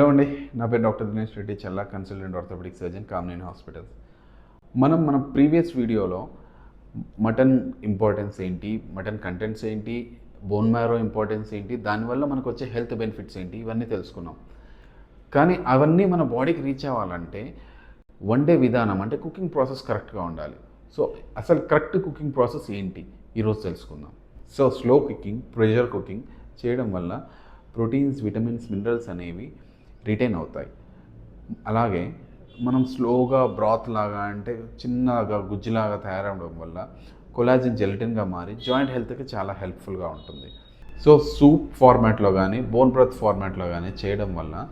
Hello అండి, నా పేరు doctor Dinesh Reddy, Challa consultant orthopedic surgeon, Kamineni hospitals. మన ప్రీవియస్ వీడియోలో మటన్ ఇంపార్టెన్స్ ఏంటి, మటన్ కంటెంట్స్ ఏంటి, బోన్ మ్యారో ఇంపార్టెన్స్ ఏంటి, దానివల్ల మనకు వచ్చే హెల్త్ బెనిఫిట్స్ ఏంటి, ఇవన్నీ తెలుసుకున్నాం. కానీ అవన్నీ మన బాడీకి రీచ్ అవ్వాలంటే వండే విధానం అంటే కుకింగ్ ప్రాసెస్ కరెక్ట్గా ఉండాలి. సో అసలు కరెక్ట్ కుకింగ్ ప్రాసెస్ ఏంటి ఈరోజు తెలుసుకుందాం. So slow cooking, pressure cooking చేయడం వల్ల ప్రోటీన్స్, విటమిన్స్, మినరల్స్ అనేవి రిటైన్ అవుతాయి. అలాగే మనం స్లోగా బ్రాత్ లాగా అంటే చిన్నగా గుజ్జులాగా తయారవడం వల్ల కొలాజిన్ జెలటిన్గా మారి జాయింట్ హెల్త్కి చాలా హెల్ప్ఫుల్గా ఉంటుంది. సో సూప్ ఫార్మాట్లో కానీ బోన్ బ్రాత్ ఫార్మాట్లో కానీ చేయడం వల్ల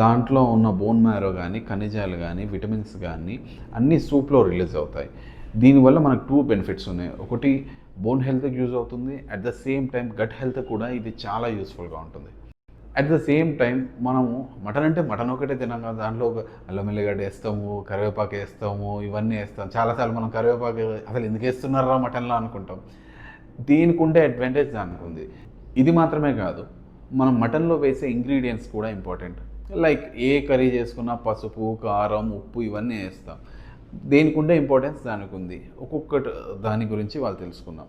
దాంట్లో ఉన్న బోన్ మ్యారో కానీ ఖనిజాలు కానీ విటమిన్స్ కానీ అన్నీ సూప్లో రిలీజ్ అవుతాయి. దీనివల్ల మనకు 2 బెనిఫిట్స్ ఉన్నాయి. ఒకటి, బోన్ హెల్త్కి యూజ్ అవుతుంది. At the same time gut health కూడా ఇది చాలా యూస్ఫుల్గా ఉంటుంది. అట్ ద సేమ్ టైం మనము మటన్ అంటే మటన్ ఒకటే తినాం కదా, దాంట్లో ఒక అల్లం ఎల్లిగడ్డ వేస్తాము, కరివేపాకు వేస్తాము, ఇవన్నీ వేస్తాం. చాలాసార్లు మనం కరివేపాకు అసలు ఎందుకు వేస్తున్నారా మటన్లో అనుకుంటాం. దీనికి ఉండే అడ్వాంటేజ్ దానికి ఉంది. ఇది మాత్రమే కాదు, మనం మటన్లో వేసే ఇంగ్రీడియంట్స్ కూడా ఇంపార్టెంట్. లైక్ ఏ కర్రీ చేసుకున్నా పసుపు, కారం, ఉప్పు ఇవన్నీ వేస్తాం. దేనికి ఉండే ఇంపార్టెన్స్ దానికి ఉంది. ఒక్కొక్కటి దాని గురించి వాళ్ళు తెలుసుకుందాం.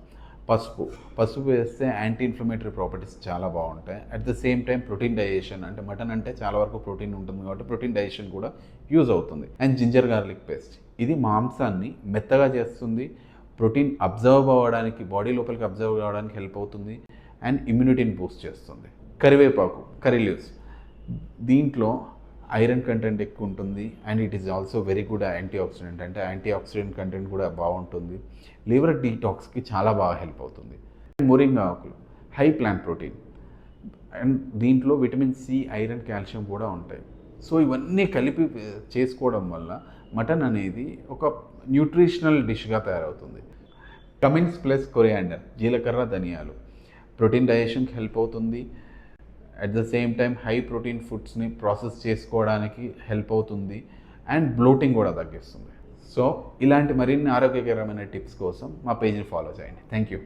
పసుపు వేస్తే యాంటీ ఇన్ఫ్లమేటరీ ప్రాపర్టీస్ చాలా బాగుంటాయి. At the same time protein digestion, అంటే మటన్ అంటే చాలా వరకు ప్రోటీన్ ఉంటుంది కాబట్టి ప్రోటీన్ డైజెషన్ కూడా యూజ్ అవుతుంది. అండ్ జింజర్ గార్లిక్ పేస్ట్, ఇది మాంసాన్ని మెత్తగా చేస్తుంది, ప్రోటీన్ అబ్జర్వ్ అవ్వడానికి, బాడీ లోపలికి అబ్జర్వ్ అవ్వడానికి హెల్ప్ అవుతుంది, అండ్ ఇమ్యూనిటీని బూస్ట్ చేస్తుంది. కరివేపాకు, కర్రీ లీవ్స్, దీంట్లో ఐరన్ కంటెంట్ ఎక్కువ ఉంటుంది and it is also very good anti oxidant, అంటే యాంటీ ఆక్సిడెంట్ కంటెంట్ కూడా బాగుంటుంది. లివర్ డీటాక్స్కి చాలా బాగా హెల్ప్ అవుతుంది. మొరింగా ఆకులు హై ప్లాంట్ ప్రోటీన్ అండ్ దీంట్లో విటమిన్ సి, ఐరన్, కాల్షియం కూడా ఉంటాయి. సో ఇవన్నీ కలిపి చేసుకోవడం వల్ల మటన్ అనేది ఒక న్యూట్రిషనల్ డిష్గా తయారవుతుంది. కమిన్స్ ప్లస్ కొరియాండర్, జీలకర్ర, ధనియాలు ప్రోటీన్ డైజెషన్కి హెల్ప్ అవుతుంది. At the same time high protein ఫుడ్స్ని ప్రాసెస్ చేసుకోవడానికి హెల్ప్ అవుతుంది అండ్ బ్లోటింగ్ కూడా తగ్గిస్తుంది. సో ఇలాంటి మరిన్ని ఆరోగ్యకరమైన టిప్స్ కోసం మా పేజ్ని ఫాలో చేయండి. Thank you.